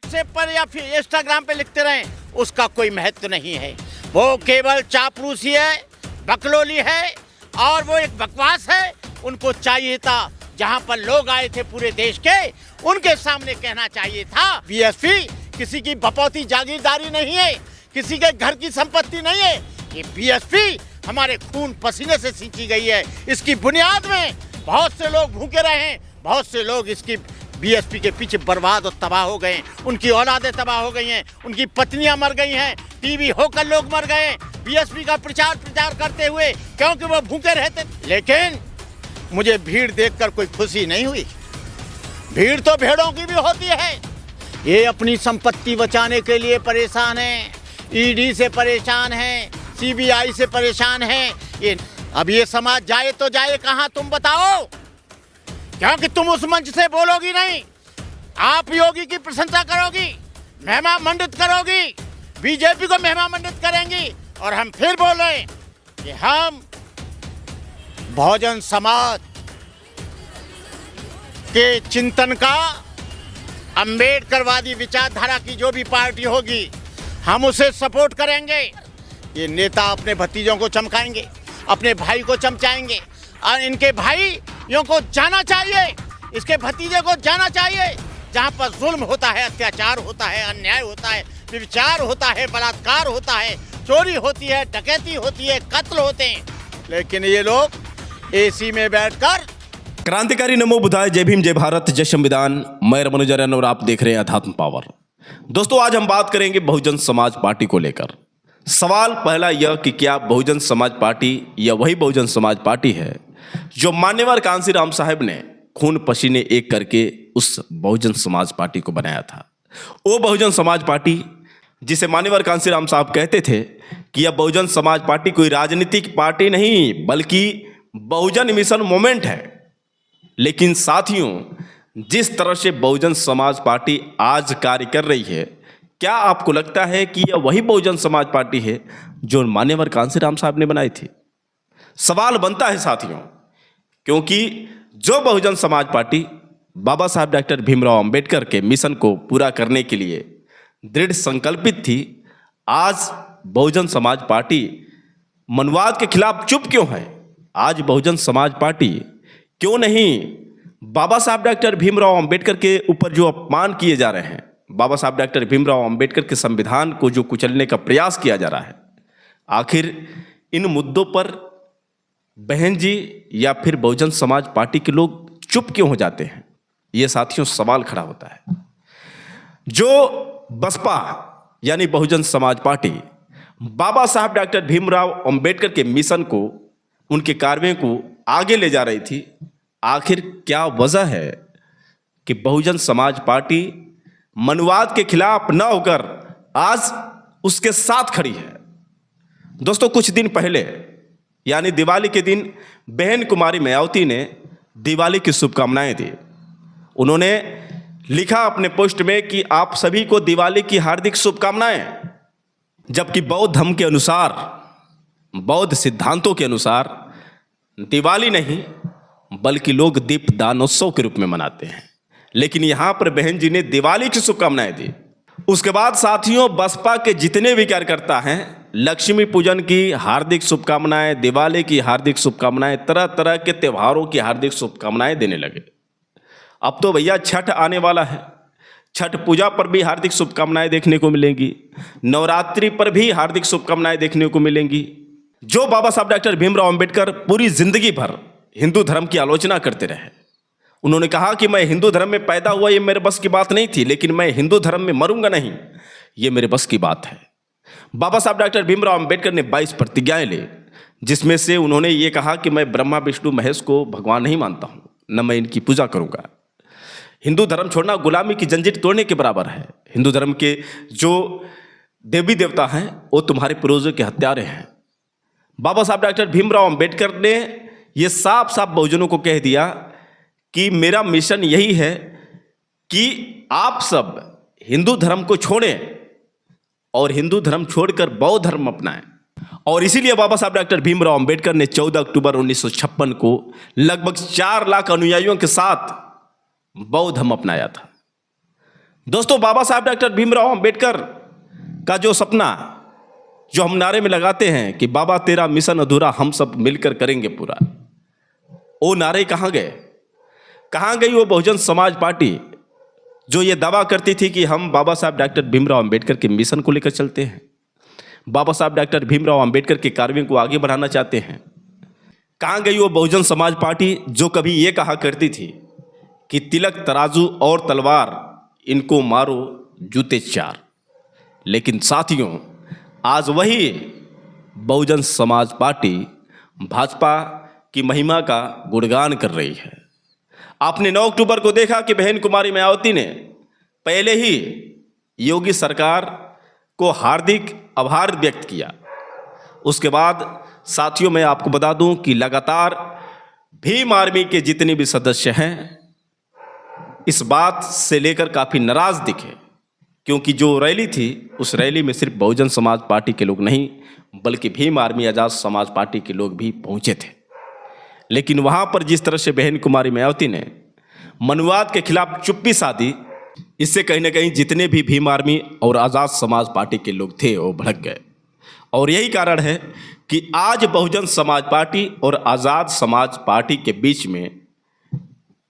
WhatsApp पर या फिर इंस्टाग्राम पे लिखते रहें, उसका कोई महत्व नहीं है। वो केवल चापलूसी है, बकलोली है और वो एक बकवास है। उनको चाहिए था जहां पर लोग आए थे पूरे देश के, उनके सामने कहना चाहिए था बीएसपी किसी की बपौती जागीरदारी नहीं है, किसी के घर की संपत्ति नहीं है। ये बीएसपी हमारे खून पसीने से सींची गई है। इसकी बुनियाद में बहुत से लोग भूखे रहे हैं, बहुत से लोग इसकी बीएसपी के पीछे बर्बाद और तबाह हो गए। उनकी औलादें तबाह हो गई हैं, उनकी पत्नियां मर गई हैं, टीवी होकर लोग मर गए बीएसपी का प्रचार करते हुए, क्योंकि वो भूखे रहते। लेकिन मुझे भीड़ देखकर कोई खुशी नहीं हुई। भीड़ तो भेड़ों की भी होती है। ये अपनी संपत्ति बचाने के लिए परेशान है, ईडी से परेशान है, सीबीआई से परेशान है। अब ये समाज जाए तो जाए कहां, तुम बताओ? क्योंकि तुम उस मंच से बोलोगी नहीं। आप योगी की प्रशंसा करोगी, महिमा मंडित करोगी, बीजेपी को महिमा मंडित करेंगी, और हम फिर बोल रहे हैं कि हम बहुजन समाज के चिंतन का, अंबेडकरवादी विचारधारा की जो भी पार्टी होगी, हम उसे सपोर्ट करेंगे। ये नेता अपने भतीजों को चमकाएंगे, अपने भाई को चमचाएंगे, और इनके भाइयों को जाना चाहिए, इसके भतीजे को जाना चाहिए। जहाँ पर जुल्म होता है, अत्याचार होता है, अन्याय होता है, व्यभिचार होता है, बलात्कार होता है, चोरी होती है, डकैती होती है, कत्ल होते हैं, लेकिन ये लोग एसी में बैठकर। क्रांतिकारी नमो बुधाय, जय भीम, जय भारत, जय संविधान। मैं रमनुजरन और आप देख रहे हैं अध्यात्म पावर। दोस्तों, आज हम बात करेंगे बहुजन समाज पार्टी को लेकर। सवाल पहला यह कि क्या बहुजन समाज पार्टी या वही बहुजन समाज पार्टी है जो मान्यवर कांशीराम साहब ने खून पसीने एक करके उस बहुजन समाज पार्टी को बनाया था। वो बहुजन समाज पार्टी जिसे मान्यवर कांशीराम साहब कहते थे कि यह बहुजन समाज पार्टी कोई राजनीतिक पार्टी नहीं बल्कि बहुजन मिशन मूवमेंट है। लेकिन साथियों, जिस तरह से बहुजन समाज पार्टी आज कार्य कर रही है, क्या आपको लगता है कि यह वही बहुजन समाज पार्टी है जो मान्यवर कांशीराम साहब ने बनाई थी? सवाल बनता है साथियों, क्योंकि जो बहुजन समाज पार्टी बाबा साहब डॉक्टर भीमराव अंबेडकर के मिशन को पूरा करने के लिए दृढ़ संकल्पित थी, आज बहुजन समाज पार्टी मनवाद के खिलाफ चुप क्यों है? आज बहुजन समाज पार्टी क्यों नहीं बाबा साहब डॉक्टर भीमराव अंबेडकर के ऊपर जो अपमान किए जा रहे हैं, बाबा साहब डॉक्टर भीमराव अंबेडकर के संविधान को जो कुचलने का प्रयास किया जा रहा है, आखिर इन मुद्दों पर बहन जी या फिर बहुजन समाज पार्टी के लोग चुप क्यों हो जाते हैं? ये साथियों सवाल खड़ा होता है। जो बसपा यानी बहुजन समाज पार्टी बाबा साहब डॉक्टर भीमराव अंबेडकर के मिशन को, उनके कार्यों को आगे ले जा रही थी, आखिर क्या वजह है कि बहुजन समाज पार्टी मनवाद के खिलाफ न होकर आज उसके साथ खड़ी है? दोस्तों, कुछ दिन पहले यानी दिवाली के दिन बहन कुमारी मायावती ने दिवाली की शुभकामनाएं दी। उन्होंने लिखा अपने पोस्ट में कि आप सभी को दिवाली की हार्दिक शुभकामनाएं। जबकि बौद्ध धर्म के अनुसार, बौद्ध सिद्धांतों के अनुसार दिवाली नहीं बल्कि लोग दीप दानोत्सव के रूप में मनाते हैं, लेकिन यहां पर बहन जी ने दिवाली की शुभकामनाएं दी। उसके बाद साथियों, बसपा के जितने भी कार्यकर्ता हैं लक्ष्मी पूजन की हार्दिक शुभकामनाएं, दिवाली की हार्दिक शुभकामनाएं, तरह तरह के त्योहारों की हार्दिक शुभकामनाएं देने लगे। अब तो भैया छठ आने वाला है, छठ पूजा पर भी हार्दिक शुभकामनाएं देखने को मिलेंगी, नवरात्रि पर भी हार्दिक शुभकामनाएं देखने को मिलेंगी। जो बाबा साहब डॉक्टर भीमराव अंबेडकर पूरी जिंदगी भर हिंदू धर्म की आलोचना करते रहे, उन्होंने कहा कि मैं हिंदू धर्म में पैदा हुआ, ये मेरे बस की बात नहीं थी, लेकिन मैं हिंदू धर्म में मरूंगा नहीं, ये मेरे बस की बात है। बाबा साहब डॉक्टर भीमराव अंबेडकर ने 22 प्रतिज्ञाएं ली, जिसमें से उन्होंने ये कहा कि मैं ब्रह्मा विष्णु महेश को भगवान नहीं मानता हूं, न मैं इनकी पूजा करूंगा। हिंदू धर्म छोड़ना गुलामी की जंजीर तोड़ने के बराबर है। हिंदू धर्म के जो देवी देवता हैं वो तुम्हारे पूर्वजों के हत्यारे हैं। बाबा साहब डॉक्टर भीमराव अंबेडकर ने ये साफ साफ बहुजनों को कह दिया कि मेरा मिशन यही है कि आप सब हिंदू धर्म को छोड़ें और हिंदू धर्म छोड़कर बौद्ध धर्म अपनाएं। और इसीलिए बाबा साहब डॉक्टर भीमराव अंबेडकर ने 14 अक्टूबर 1956 को लगभग 4 लाख अनुयायियों के साथ बौद्ध धर्म अपनाया था। दोस्तों, बाबा साहब डॉक्टर भीमराव अंबेडकर का जो सपना, जो हम नारे में लगाते हैं कि बाबा तेरा मिशन अधूरा हम सब मिलकर करेंगे पूरा, वो नारे कहाँ गए? कहाँ गई वो बहुजन समाज पार्टी जो ये दावा करती थी कि हम बाबा साहब डॉक्टर भीमराव अंबेडकर के मिशन को लेकर चलते हैं, बाबा साहब डॉक्टर भीमराव अंबेडकर के कार्यों को आगे बढ़ाना चाहते हैं? कहाँ गई वो बहुजन समाज पार्टी जो कभी ये कहा करती थी कि तिलक, तराजू और तलवार इनको मारो जूते चार? लेकिन साथियों, आज वही बहुजन समाज पार्टी भाजपा की महिमा का गुणगान कर रही है। आपने 9 अक्टूबर को देखा कि बहन कुमारी मायावती ने पहले ही योगी सरकार को हार्दिक आभार व्यक्त किया। उसके बाद साथियों, मैं आपको बता दूं कि लगातार भीम आर्मी के जितने भी सदस्य हैं इस बात से लेकर काफ़ी नाराज दिखे, क्योंकि जो रैली थी उस रैली में सिर्फ बहुजन समाज पार्टी के लोग नहीं बल्कि भीम आर्मी आज़ाद समाज पार्टी के लोग भी पहुंचे थे। लेकिन वहां पर जिस तरह से बहन कुमारी मायावती ने मनुवाद के खिलाफ चुप्पी साधी, इससे कहीं ना कहीं जितने भी भीम आर्मी और आज़ाद समाज पार्टी के लोग थे वो भड़क गए। और यही कारण है कि आज बहुजन समाज पार्टी और आज़ाद समाज पार्टी के बीच में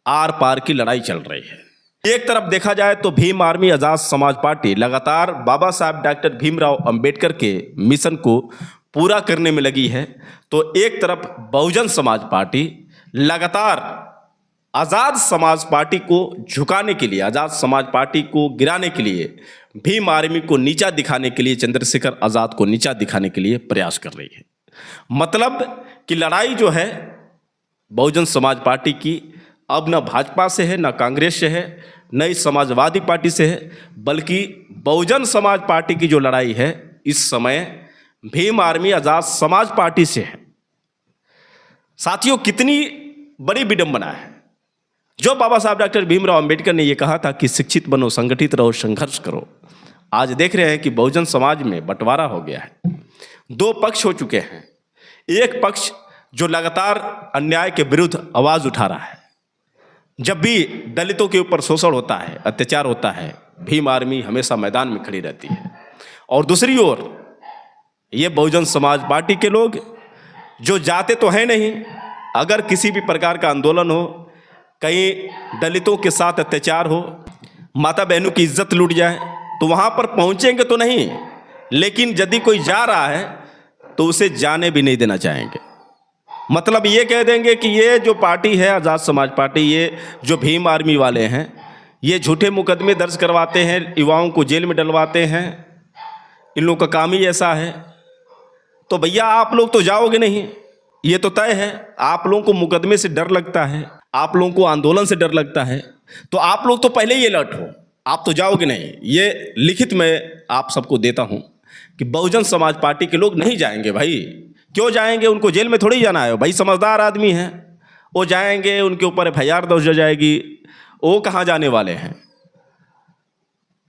आर पार की लड़ाई चल रही है। एक तरफ देखा जाए तो भीम आर्मी आज़ाद समाज पार्टी लगातार बाबा साहब डॉक्टर भीमराव अंबेडकर के मिशन को पूरा करने में लगी है, तो एक तरफ बहुजन समाज पार्टी लगातार आज़ाद समाज पार्टी को झुकाने के लिए, आज़ाद समाज पार्टी को गिराने के लिए, भीम आर्मी को नीचा दिखाने के लिए, चंद्रशेखर आज़ाद को नीचा दिखाने के लिए प्रयास कर रही है। मतलब कि लड़ाई जो है बहुजन समाज पार्टी की अब न भाजपा से है, न कांग्रेस से है, न ही समाजवादी पार्टी से है, बल्कि बहुजन समाज पार्टी की जो लड़ाई है इस समय भीम आर्मी आज़ाद समाज पार्टी से है। साथियों, कितनी बड़ी विडंबना है। जो बाबा साहब डॉक्टर भीमराव अंबेडकर ने यह कहा था कि शिक्षित बनो, संगठित रहो, संघर्ष करो, आज देख रहे हैं कि बहुजन समाज में बंटवारा हो गया है। 2 पक्ष हो चुके हैं। एक पक्ष जो लगातार अन्याय के विरुद्ध आवाज उठा रहा है, जब भी दलितों के ऊपर शोषण होता है, अत्याचार होता है, भीम आर्मी हमेशा मैदान में खड़ी रहती है। और दूसरी ओर ये बहुजन समाज पार्टी के लोग जो जाते तो हैं नहीं, अगर किसी भी प्रकार का आंदोलन हो, कहीं दलितों के साथ अत्याचार हो, माता बहनों की इज्जत लूट जाए, तो वहाँ पर पहुँचेंगे तो नहीं, लेकिन यदि कोई जा रहा है तो उसे जाने भी नहीं देना चाहेंगे। मतलब ये कह देंगे कि ये जो पार्टी है आज़ाद समाज पार्टी, ये जो भीम आर्मी वाले हैं, ये झूठे मुकदमे दर्ज करवाते हैं, युवाओं को जेल में डलवाते हैं, इन लोगों का काम ही ऐसा है। तो भैया आप लोग तो जाओगे नहीं, ये तो तय है। आप लोगों को मुकदमे से डर लगता है, आप लोगों को आंदोलन से डर लगता है, तो आप लोग तो पहले ही अलर्ट हो, आप तो जाओगे नहीं। ये लिखित में आप सबको देता हूँ कि बहुजन समाज पार्टी के लोग नहीं जाएंगे। भाई क्यों जाएंगे? उनको जेल में थोड़ी जाना है, भाई समझदार आदमी हैं, वो जाएंगे, उनके ऊपर FIR दर्ज हो जाएगी, वो कहाँ जाने वाले हैं?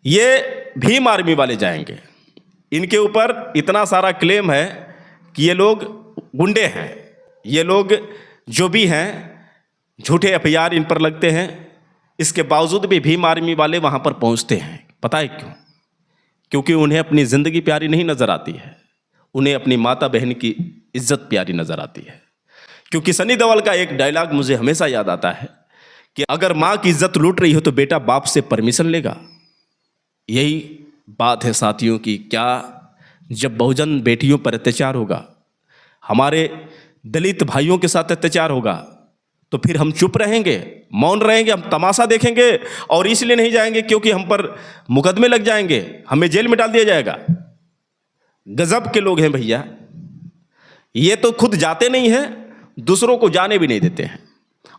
ये भीम आर्मी वाले जाएंगे। इनके ऊपर इतना सारा क्लेम है कि ये लोग गुंडे हैं, ये लोग जो भी हैं झूठे FIR इन पर लगते हैं। इसके बावजूद भी भीम आर्मी वाले वहाँ पर पहुँचते हैं। पता है क्यों? क्योंकि उन्हें अपनी ज़िंदगी प्यारी नहीं नज़र आती है, उन्हें अपनी माता बहन की इज्जत प्यारी नज़र आती है। क्योंकि सनी देओल का एक डायलॉग मुझे हमेशा याद आता है कि अगर माँ की इज्जत लूट रही हो तो बेटा बाप से परमिशन लेगा। यही बात है साथियों की, क्या जब बहुजन बेटियों पर अत्याचार होगा, हमारे दलित भाइयों के साथ अत्याचार होगा, तो फिर हम चुप रहेंगे, मौन रहेंगे, हम तमाशा देखेंगे? और इसलिए नहीं जाएंगे क्योंकि हम पर मुकदमे लग जाएंगे, हमें जेल में डाल दिया जाएगा। गजब के लोग हैं भैया, ये तो खुद जाते नहीं हैं, दूसरों को जाने भी नहीं देते हैं।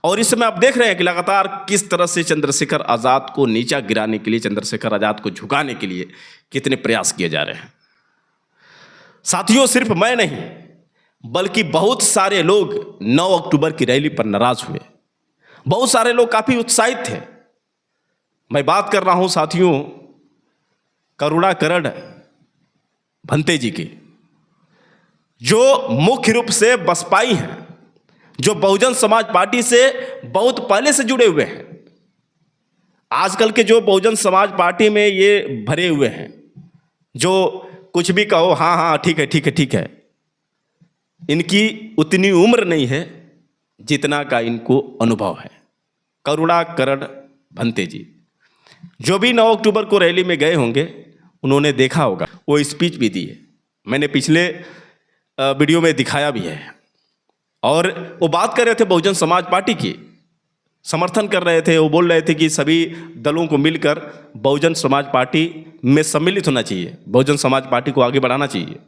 और इस समय आप देख रहे हैं कि लगातार किस तरह से चंद्रशेखर आज़ाद को नीचा गिराने के लिए, चंद्रशेखर आज़ाद को झुकाने के लिए कितने प्रयास किए जा रहे हैं। साथियों, सिर्फ मैं नहीं बल्कि बहुत सारे लोग 9 अक्टूबर की रैली पर नाराज हुए। बहुत सारे लोग काफी उत्साहित थे। मैं बात कर रहा हूं साथियों करुणाकरण भंते जी की, जो मुख्य रूप से बसपाई हैं, जो बहुजन समाज पार्टी से बहुत पहले से जुड़े हुए हैं। आजकल के जो बहुजन समाज पार्टी में ये भरे हुए हैं, जो कुछ भी कहो हाँ हाँ ठीक है ठीक है ठीक है, इनकी उतनी उम्र नहीं है जितना का इनको अनुभव है। करुणाकरण भंते जी जो भी 9 अक्टूबर को रैली में गए होंगे, उन्होंने देखा होगा, वो स्पीच भी दी है, मैंने पिछले वीडियो में दिखाया भी है। और वो बात कर रहे थे बहुजन समाज पार्टी की, समर्थन कर रहे थे। वो बोल रहे थे कि सभी दलों को मिलकर बहुजन समाज पार्टी में सम्मिलित होना चाहिए, बहुजन समाज पार्टी को आगे बढ़ाना चाहिए।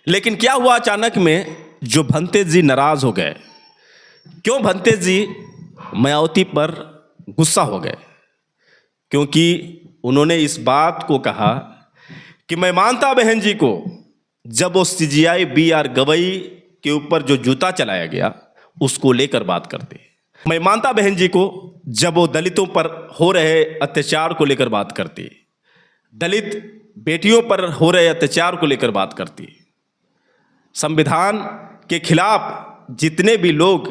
लेकिन क्या हुआ, अचानक में जो भंते जी नाराज हो गए। क्यों भंते जी मायावती पर गुस्सा हो गए? क्योंकि उन्होंने इस बात को कहा कि मैं मानता बहन जी को, जब वो CGI BR गवई के ऊपर जो जूता चलाया गया उसको लेकर बात करते। मैं मानता बहन जी को जब वो दलितों पर हो रहे अत्याचार को लेकर बात करती, दलित बेटियों पर हो रहे अत्याचार को लेकर बात करती, संविधान के खिलाफ जितने भी लोग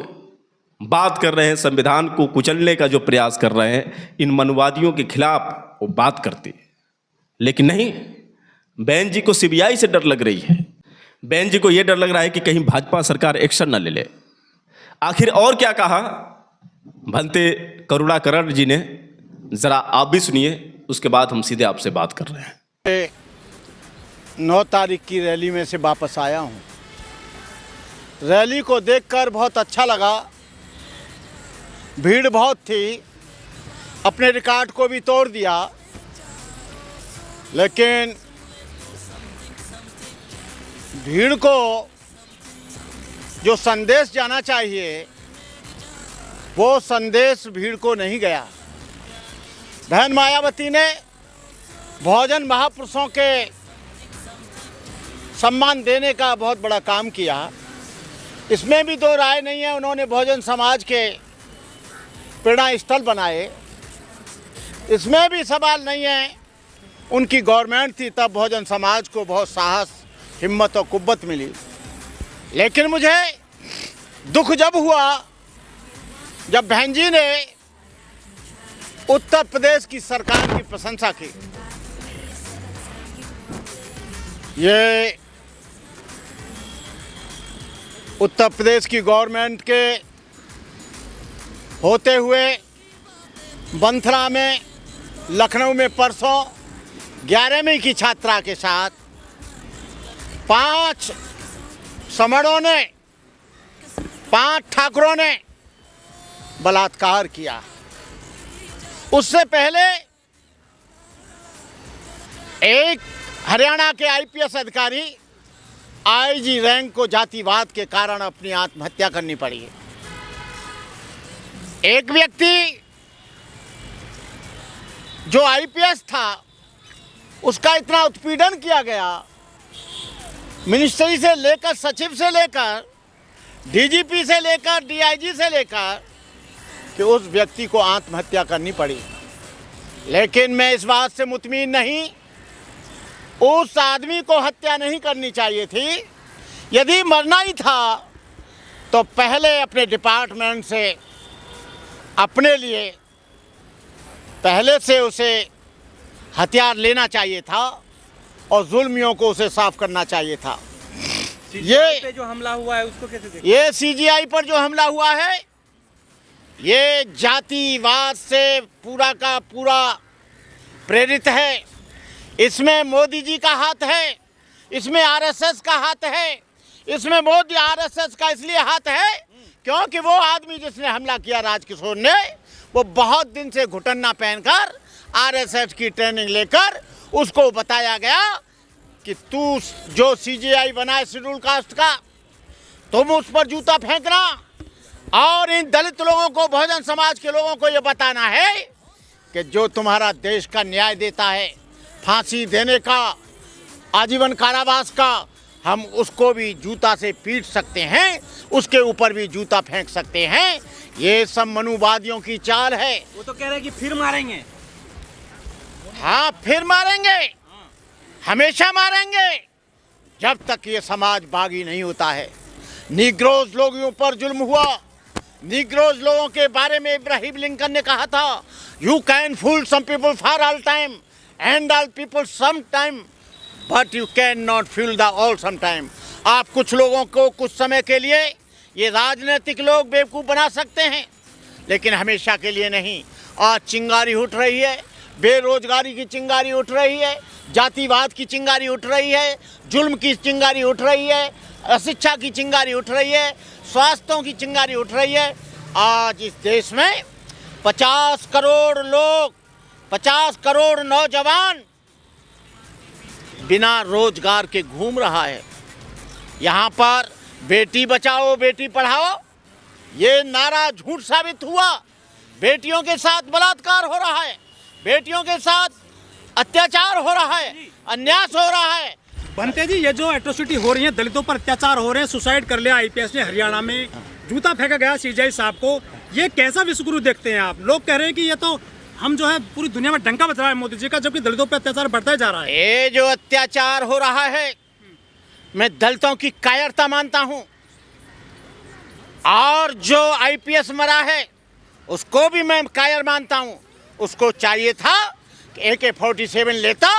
बात कर रहे हैं, संविधान को कुचलने का जो प्रयास कर रहे हैं, इन मनुवादियों के खिलाफ वो बात करती। लेकिन नहीं, बहन जी को CBI से डर लग रही है। बहन जी को ये डर लग रहा है कि कहीं भाजपा सरकार एक्शन न ले ले। आखिर और क्या कहा भंते करुणाकरण जी ने, जरा आप भी सुनिए, उसके बाद हम सीधे आपसे बात कर रहे हैं। 9 तारीख की रैली में से वापस आया हूँ। रैली को देखकर बहुत अच्छा लगा, भीड़ बहुत थी, अपने रिकॉर्ड को भी तोड़ दिया। लेकिन भीड़ को जो संदेश जाना चाहिए वो संदेश भीड़ को नहीं गया। बहन मायावती ने बहुजन महापुरुषों के सम्मान देने का बहुत बड़ा काम किया, इसमें भी दो राय नहीं है। उन्होंने बहुजन समाज के प्रेरणा स्थल बनाए, इसमें भी सवाल नहीं है। उनकी गवर्नमेंट थी तब बहुजन समाज को बहुत साहस, हिम्मत और कुव्वत मिली। लेकिन मुझे दुख जब हुआ जब बहन जी ने उत्तर प्रदेश की सरकार की प्रशंसा की। ये उत्तर प्रदेश की गवर्नमेंट के होते हुए बंथरा में, लखनऊ में परसों 11वीं की छात्रा के साथ 5 समणों ने, 5 ठाकुरों ने बलात्कार किया। उससे पहले एक हरियाणा के IPS अधिकारी IG रैंक को जातिवाद के कारण अपनी आत्महत्या करनी पड़ी है। एक व्यक्ति जो IPS था उसका इतना उत्पीड़न किया गया, मिनिस्ट्री से लेकर, सचिव से लेकर, DGP से लेकर, DIG से लेकर, कि उस व्यक्ति को आत्महत्या करनी पड़ी। लेकिन मैं इस बात से मुतमिन नहीं, उस आदमी को हत्या नहीं करनी चाहिए थी। यदि मरना ही था तो पहले अपने डिपार्टमेंट से, अपने लिए पहले से उसे हथियार लेना चाहिए था और जुल्मियों को उसे साफ करना चाहिए था। CGI पे जो हमला हुआ है उसको कैसे देखते? ये CGI पर जो हमला हुआ है ये जातिवाद से पूरा का पूरा प्रेरित है। इसमें मोदी जी का हाथ है, इसमें RSS का हाथ है। इसमें मोदी RSS का इसलिए हाथ है क्योंकि वो आदमी जिसने हमला किया, राजकिशोर ने, वो बहुत दिन से घुटन्ना पहनकर RSS की ट्रेनिंग लेकर उसको बताया गया कि तू जो CGI बना है शेड्यूल कास्ट का, तुम उस पर जूता फेंकना और इन दलित लोगों को, बहुजन समाज के लोगों को ये बताना है कि जो तुम्हारा देश का न्याय देता है, फांसी देने का, आजीवन कारावास का, हम उसको भी जूता से पीट सकते हैं, उसके ऊपर भी जूता फेंक सकते हैं। ये सब मनुवादियों की चाल है। वो तो कह रहे हैं कि फिर मारेंगे। हाँ, फिर मारेंगे, हमेशा मारेंगे जब तक ये समाज बागी नहीं होता है। निग्रोज लोगों पर जुल्म हुआ, निग्रोज लोगों के बारे में इब्राहिम लिंकन ने कहा था, you can fool some people for all time and all people some time, but you can not fool the all some time. आप कुछ लोगों को कुछ समय के लिए, ये राजनीतिक लोग बेवकूफ़ बना सकते हैं, लेकिन हमेशा के लिए नहीं। आज चिंगारी उठ रही है, बेरोजगारी की चिंगारी उठ रही है, जातिवाद की चिंगारी उठ रही है, जुल्म की चिंगारी उठ रही है, अशिक्षा की चिंगारी उठ रही है, स्वास्थ्यों की चिंगारी उठ रही है। आज इस देश में 50 करोड़ लोग, 50 करोड़ नौजवान बिना रोजगार के घूम रहा है। यहाँ पर बेटी बचाओ बेटी पढ़ाओ, ये नारा झूठ साबित हुआ। बेटियों के साथ बलात्कार हो रहा है, बेटियों के साथ अत्याचार हो रहा है, अन्याय हो रहा है। बनते जी, ये जो एट्रोसिटी हो रही है, दलितों पर अत्याचार हो रहे हैं, सुसाइड कर लिया आईपीएस ने हरियाणा में, जूता फेंका गया सीजेआई साहब को, ये कैसा विश्वगुरु देखते हैं आप? लोग कह रहे हैं कि ये तो हम जो है पूरी दुनिया में डंका बज रहा है मोदी जी का, जबकि दलितों पर अत्याचार बढ़ता ही जा रहा है। ये जो अत्याचार हो रहा है, मैं दलितों की कायरता मानता हूं, और जो आईपीएस मरा है उसको भी मैं कायर मानता हूं। उसको चाहिए था कि AK-47 लेता,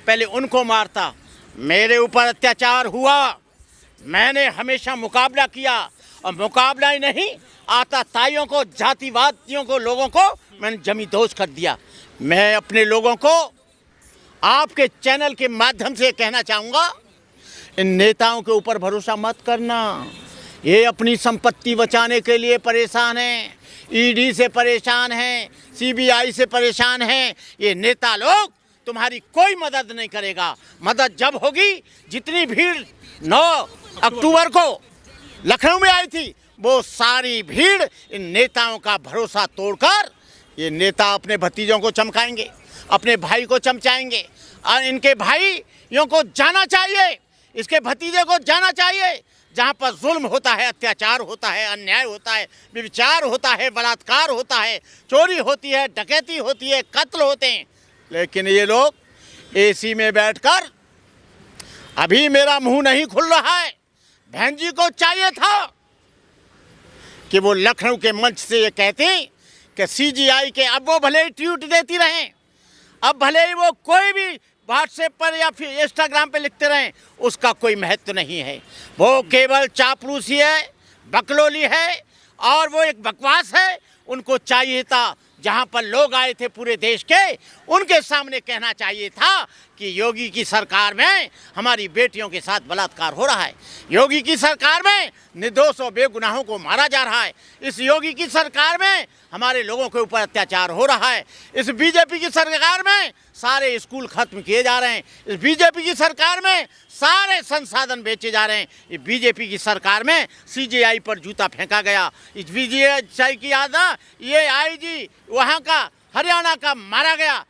पहले उनको मारता। मेरे ऊपर अत्याचार हुआ, मैंने हमेशा मुकाबला किया, और मुकाबला ही नहीं, आताताइयों को, जातिवादियों को, लोगों को मैंने जमींदोज कर दिया। मैं अपने लोगों को आपके चैनल के माध्यम से कहना चाहूँगा, इन नेताओं के ऊपर भरोसा मत करना। ये अपनी संपत्ति बचाने के लिए परेशान हैं, ईडी से परेशान हैं, सीबीआई से परेशान हैं। ये नेता लोग तुम्हारी कोई मदद नहीं करेगा। मदद जब होगी, जितनी भीड़ 9 अक्टूबर को लखनऊ में आई थी, वो सारी भीड़ इन नेताओं का भरोसा तोड़कर ये नेता अपने भतीजों को चमकाएंगे, अपने भाई को चमचाएंगे। और इनके भाइयों को जाना चाहिए, इसके भतीजे को जाना चाहिए, जहाँ पर जुल्म होता है, अत्याचार होता है, अन्याय होता है, व्यभिचार होता है, बलात्कार होता है, चोरी होती है, डकैती होती है, कत्ल होते हैं। लेकिन ये लोग एसी में बैठकर, अभी मेरा मुंह नहीं खुल रहा है, बहन जी को चाहिए था कि वो लखनऊ के मंच से ये कहती कि सीजीआई के, अब वो भले ही ट्वीट देती रहें, अब भले ही वो कोई भी व्हाट्सएप पर या फिर इंस्टाग्राम पे लिखते रहें, उसका कोई महत्व नहीं है। वो केवल चापलूसी है, बकलोली है, और वो एक बकवास है। उनको चाहिए था, जहाँ पर लोग आए थे पूरे देश के, उनके सामने कहना चाहिए था कि योगी की सरकार में हमारी बेटियों के साथ बलात्कार हो रहा है, योगी की सरकार में निर्दोष और बेगुनाहों को मारा जा रहा है, इस योगी की सरकार में हमारे लोगों के ऊपर अत्याचार हो रहा है, इस बीजेपी की सरकार में सारे स्कूल खत्म किए जा रहे हैं, इस बीजेपी की सरकार में सारे संसाधन बेचे जा रहे हैं, इस बीजेपी की सरकार में सीजेआई पर जूता फेंका गया, इस बीजेपी की याद ना, ये आईजी वहाँ का हरियाणा का मारा गया।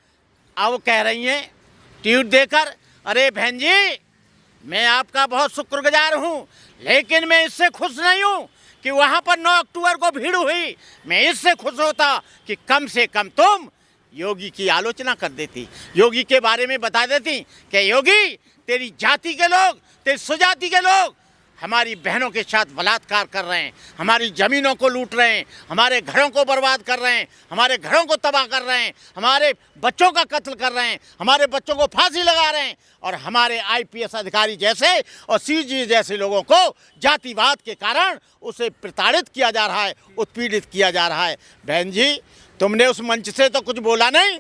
अब वो कह रही हैं ट्वीट देकर, अरे बहन जी, मैं आपका बहुत शुक्रगुजार हूँ, लेकिन मैं इससे खुश नहीं हूँ कि वहाँ पर 9 अक्टूबर को भीड़ हुई। मैं इससे खुश होता कि कम से कम तुम योगी की आलोचना कर देती, योगी के बारे में बता देती कि योगी, तेरी जाति के लोग, तेरी सुजाति के लोग हमारी बहनों के साथ बलात्कार कर रहे हैं, हमारी ज़मीनों को लूट रहे हैं, हमारे घरों को बर्बाद कर रहे हैं, हमारे घरों को तबाह कर रहे हैं, हमारे बच्चों का कत्ल कर रहे हैं, हमारे बच्चों को फांसी लगा रहे हैं, और हमारे आईपीएस अधिकारी जैसे और सीजी जैसे लोगों को जातिवाद के कारण उसे प्रताड़ित किया जा रहा है, उत्पीड़ित किया जा रहा है। बहन जी, तुमने उस मंच से तो कुछ बोला नहीं,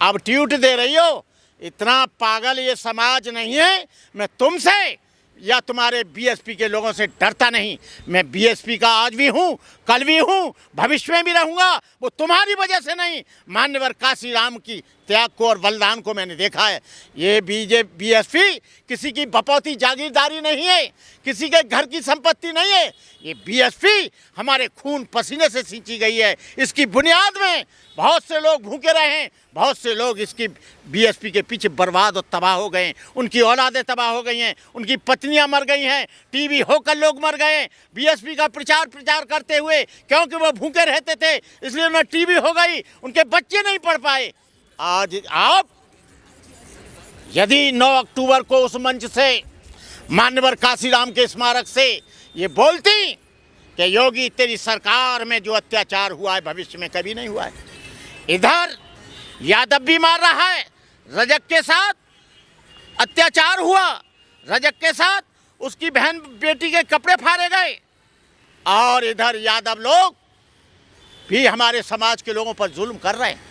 अब ट्वीट दे रही हो। इतना पागल ये समाज नहीं है। मैं तुमसे या तुम्हारे बीएसपी के लोगों से डरता नहीं। मैं बीएसपी का आज भी हूँ, कल भी हूँ, भविष्य में भी रहूँगा। वो तुम्हारी वजह से नहीं, मान्यवर काशीराम की त्याग को और बलिदान को मैंने देखा है। ये बीएसपी किसी की बपौती जागीरदारी नहीं है, किसी के घर की संपत्ति नहीं है। ये बीएसपी हमारे खून पसीने से सींची गई है। इसकी बुनियाद में बहुत से लोग भूखे रहे हैं, बहुत से लोग इसकी बीएसपी के पीछे बर्बाद और तबाह हो गए हैं, उनकी औलादें तबाह हो गई हैं, उनकी पत्नियां मर गई हैं, टीबी होकर लोग मर गए हैं बीएसपी का प्रचार करते हुए, क्योंकि वो भूखे रहते थे इसलिए उन्हें टीबी हो गई, उनके बच्चे नहीं पढ़ पाए। आज आप यदि 9 अक्टूबर को उस मंच से, मान्यवर काशीराम के स्मारक से ये बोलती कि योगी तेरी सरकार में जो अत्याचार हुआ है भविष्य में कभी नहीं हुआ है। इधर यादव भी मार रहा है, रजक के साथ अत्याचार हुआ, रजक के साथ उसकी बहन बेटी के कपड़े फाड़े गए, और इधर यादव लोग भी हमारे समाज के लोगों पर जुल्म कर रहे हैं।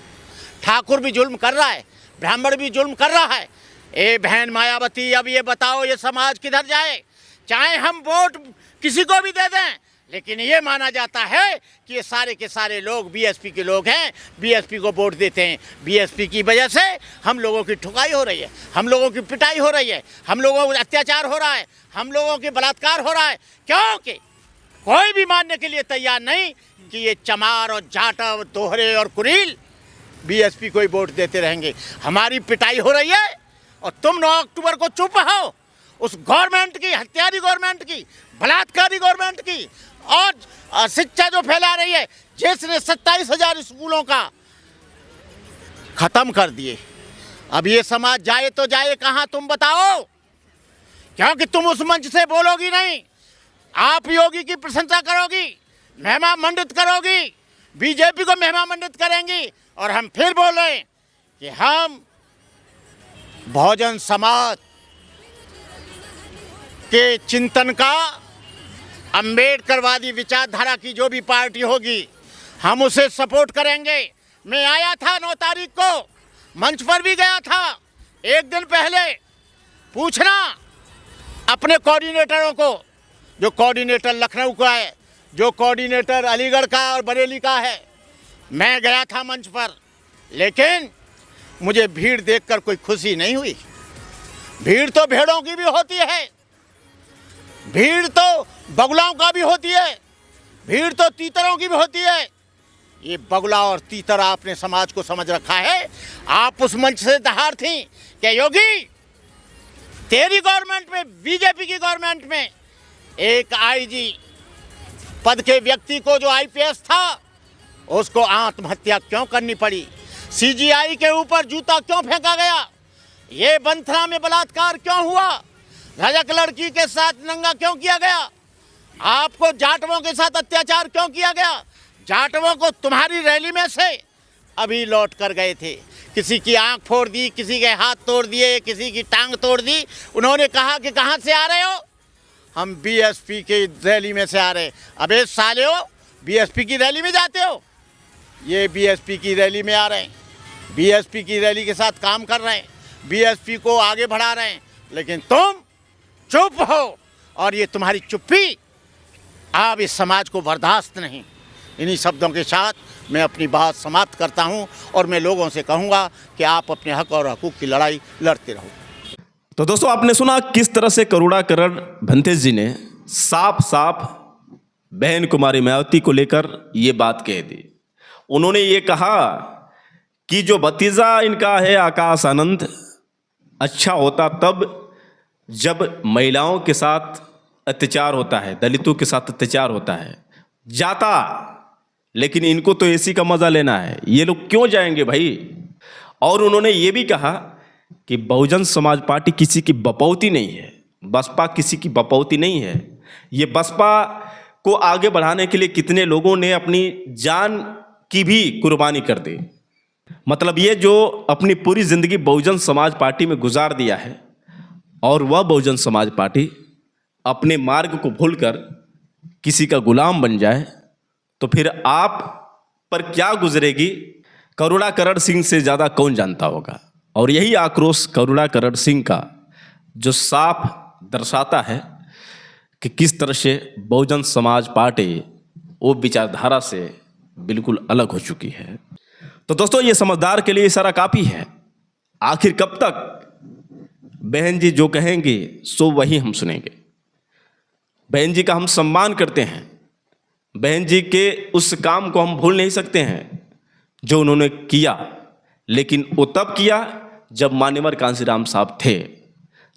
ठाकुर भी जुल्म कर रहा है, ब्राह्मण भी जुल्म कर रहा है। ए बहन मायावती, अब ये बताओ ये समाज किधर जाए? चाहे हम वोट किसी को भी दे दें, लेकिन ये माना जाता है कि ये सारे के सारे लोग बीएसपी के लोग हैं, बीएसपी को वोट देते हैं। बीएसपी की वजह से हम लोगों की ठुकाई हो रही है, हम लोगों की पिटाई हो रही है, हम लोगों को अत्याचार हो रहा है, हम लोगों के बलात्कार हो रहा है, क्योंकि कोई भी मानने के लिए तैयार नहीं कि ये चमार और जाटव, दोहरे और कुरील बीएसपी को ही वोट देते रहेंगे। हमारी पिटाई हो रही है और तुम 9 अक्टूबर को चुप हो। उस गवर्नमेंट की, हत्यारी गवर्नमेंट की, बलात्कारी गवर्नमेंट की, और शिक्षा जो फैला रही है, जिसने 27,000 स्कूलों का खत्म कर दिए। अब ये समाज जाए तो जाए कहाँ, तुम बताओ? क्योंकि तुम उस मंच से बोलोगी नहीं। आप योगी की प्रशंसा करोगी, महिमा मंडित करोगी, बीजेपी को महिमा मंडित करेंगी, और हम फिर बोलें कि हम बहुजन समाज के चिंतन का, अंबेडकरवादी विचारधारा की जो भी पार्टी होगी, हम उसे सपोर्ट करेंगे। मैं आया था 9 तारीख को, मंच पर भी गया था, एक दिन पहले पूछना अपने कोऑर्डिनेटरों को, जो कोऑर्डिनेटर लखनऊ का है, जो कोऑर्डिनेटर अलीगढ़ का और बरेली का है। मैं गया था मंच पर, लेकिन मुझे भीड़ देखकर कोई खुशी नहीं हुई। भीड़ तो भेड़ों की भी होती है, भीड़ तो बगुलाओं का भी होती है, भीड़ तो तीतरों की भी होती है। ये बगुला और तीतर आपने समाज को समझ रखा है। आप उस मंच से दहाड़ थी कि योगी तेरी गवर्नमेंट में, बीजेपी की गवर्नमेंट में एक आईजी पद के व्यक्ति को, जो आईपीएस था, उसको आत्महत्या क्यों करनी पड़ी? सीजीआई के ऊपर जूता क्यों फेंका गया? ये बंथरा में बलात्कार क्यों हुआ? रजक लड़की के साथ नंगा क्यों किया गया? आपको जाटवों के साथ अत्याचार क्यों किया गया? जाटवों को तुम्हारी रैली में से अभी लौट कर गए थे, किसी की आंख फोड़ दी, किसी के हाथ तोड़ दिए, किसी की टांग तोड़ दी। उन्होंने कहा कि कहाँ से आ रहे हो? हम बीएसपी की रैली में से आ रहे। अबे साले हो, बीएसपी की रैली में जाते हो? ये बीएसपी की रैली में आ रहे हैं, बीएसपी की रैली के साथ काम कर रहे हैं, बीएसपी को आगे बढ़ा रहे हैं, लेकिन तुम चुप हो, और ये तुम्हारी चुप्पी अब इस समाज को बर्दाश्त नहीं। इन्हीं शब्दों के साथ मैं अपनी बात समाप्त करता हूं, और मैं लोगों से कहूंगा कि आप अपने हक और हकूक़ की लड़ाई लड़ते रहो। तो दोस्तों, आपने सुना किस तरह से करुणाकरण भंतेश जी ने साफ साफ बहन कुमारी मायावती को लेकर ये बात कह दी। उन्होंने ये कहा कि जो भतीजा इनका है आकाश आनंद, अच्छा होता तब जब महिलाओं के साथ अत्याचार होता है, दलितों के साथ अत्याचार होता है, जाता, लेकिन इनको तो एसी का मजा लेना है, ये लोग क्यों जाएंगे भाई? और उन्होंने ये भी कहा कि बहुजन समाज पार्टी किसी की बपौती नहीं है, बसपा किसी की बपौती नहीं है। ये बसपा को आगे बढ़ाने के लिए कितने लोगों ने अपनी जान की भी कुर्बानी कर दी। मतलब ये जो अपनी पूरी जिंदगी बहुजन समाज पार्टी में गुजार दिया है, और वह बहुजन समाज पार्टी अपने मार्ग को भूलकर किसी का गुलाम बन जाए, तो फिर आप पर क्या गुजरेगी करुणाकरण सिंह से ज़्यादा कौन जानता होगा। और यही आक्रोश करुणाकरण सिंह का जो साफ दर्शाता है कि किस तरह से बहुजन समाज पार्टी वो विचारधारा से बिल्कुल अलग हो चुकी है। तो दोस्तों, ये समझदार के लिए इशारा काफ़ी है। आखिर कब तक बहन जी जो कहेंगे सो वही हम सुनेंगे। बहन जी का हम सम्मान करते हैं, बहन जी के उस काम को हम भूल नहीं सकते हैं जो उन्होंने किया, लेकिन वो तब किया जब मान्यवर कांशीराम साहब थे।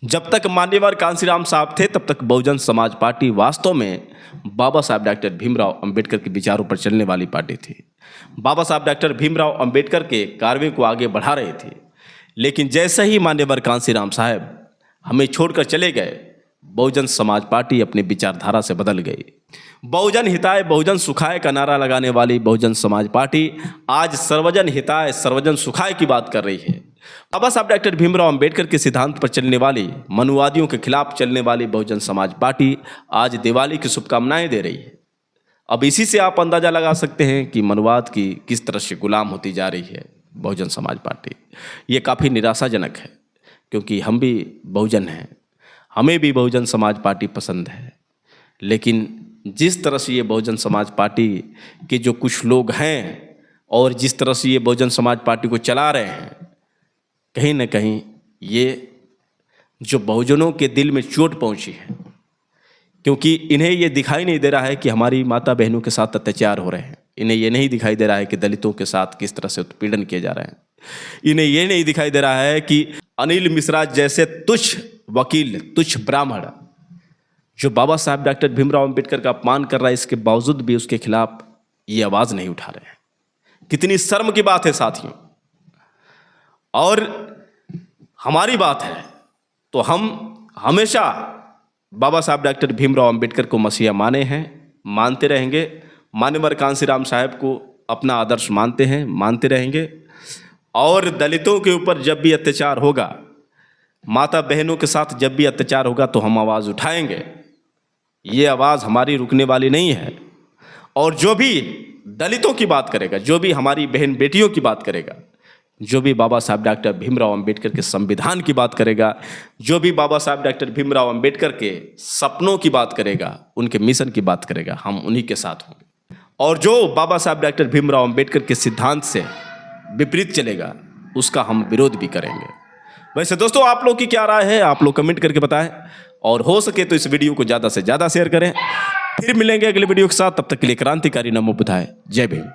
जब तक मान्यवर कांशीराम साहब थे तब तक बहुजन समाज पार्टी वास्तव में बाबा साहब डॉक्टर भीमराव अंबेडकर के विचारों पर चलने वाली पार्टी थी। बाबा साहब डॉक्टर भीमराव अंबेडकर के कार्यों को आगे बढ़ा रहे थे। लेकिन जैसे ही मान्यवर कांशीराम साहब हमें छोड़कर चले गए, बहुजन समाज पार्टी अपनी विचारधारा से बदल गई। बहुजन हिताय बहुजन सुखाय का नारा लगाने वाली बहुजन समाज पार्टी आज सर्वजन हिताय सर्वजन सुखाय की बात कर रही है। बाबा साहब डॉक्टर भीमराव अंबेडकर के सिद्धांत पर चलने वाली, मनुवादियों के खिलाफ चलने वाली बहुजन समाज पार्टी आज दिवाली की शुभकामनाएं दे रही है। अब इसी से आप अंदाजा लगा सकते हैं कि मनुवाद की किस तरह से गुलाम होती जा रही है बहुजन समाज पार्टी। ये काफ़ी निराशाजनक है, क्योंकि हम भी बहुजन हैं, हमें भी बहुजन समाज पार्टी पसंद है। लेकिन जिस तरह से ये बहुजन समाज पार्टी के जो कुछ लोग हैं और जिस तरह से ये बहुजन समाज पार्टी को चला रहे हैं, कहीं ना कहीं ये जो बहुजनों के दिल में चोट पहुंची है, क्योंकि इन्हें ये दिखाई नहीं दे रहा है कि हमारी माता बहनों के साथ अत्याचार हो रहे हैं। इन्हें ये नहीं दिखाई दे रहा है कि दलितों के साथ किस तरह से उत्पीड़न किए जा रहे हैं। इन्हें ये नहीं दिखाई दे रहा है कि अनिल मिश्रा जैसे तुच्छ वकील, तुच्छ ब्राह्मण, जो बाबा साहब डॉक्टर भीमराव अंबेडकर का अपमान कर रहा है, इसके बावजूद भी उसके खिलाफ ये आवाज़ नहीं उठा रहे हैं। कितनी शर्म की बात है साथियों। और हमारी बात है तो हम हमेशा बाबा साहब डॉक्टर भीमराव अंबेडकर को मसीहा माने हैं, मानते रहेंगे। मान्यवर कांशीराम साहब को अपना आदर्श मानते हैं, मानते रहेंगे। और दलितों के ऊपर जब भी अत्याचार होगा, माता बहनों के साथ जब भी अत्याचार होगा, तो हम आवाज़ उठाएंगे। ये आवाज़ हमारी रुकने वाली नहीं है। और जो भी दलितों की बात करेगा, जो भी हमारी बहन बेटियों की बात करेगा, जो भी बाबा साहब डॉक्टर भीमराव अंबेडकर के संविधान की बात करेगा, जो भी बाबा साहब डॉक्टर भीमराव अंबेडकर के सपनों की बात करेगा, उनके मिशन की बात करेगा, हम उन्हीं के साथ होंगे। और जो बाबा साहब डॉक्टर भीमराव अंबेडकर के सिद्धांत से विपरीत चलेगा, उसका हम विरोध भी करेंगे। वैसे दोस्तों, आप लोग की क्या राय है, आप लोग कमेंट करके बताएं। और हो सके तो इस वीडियो को ज़्यादा से ज़्यादा शेयर करें। फिर मिलेंगे अगले वीडियो के साथ, तब तक के लिए क्रांतिकारी नमो बुद्धाय। जय भीम।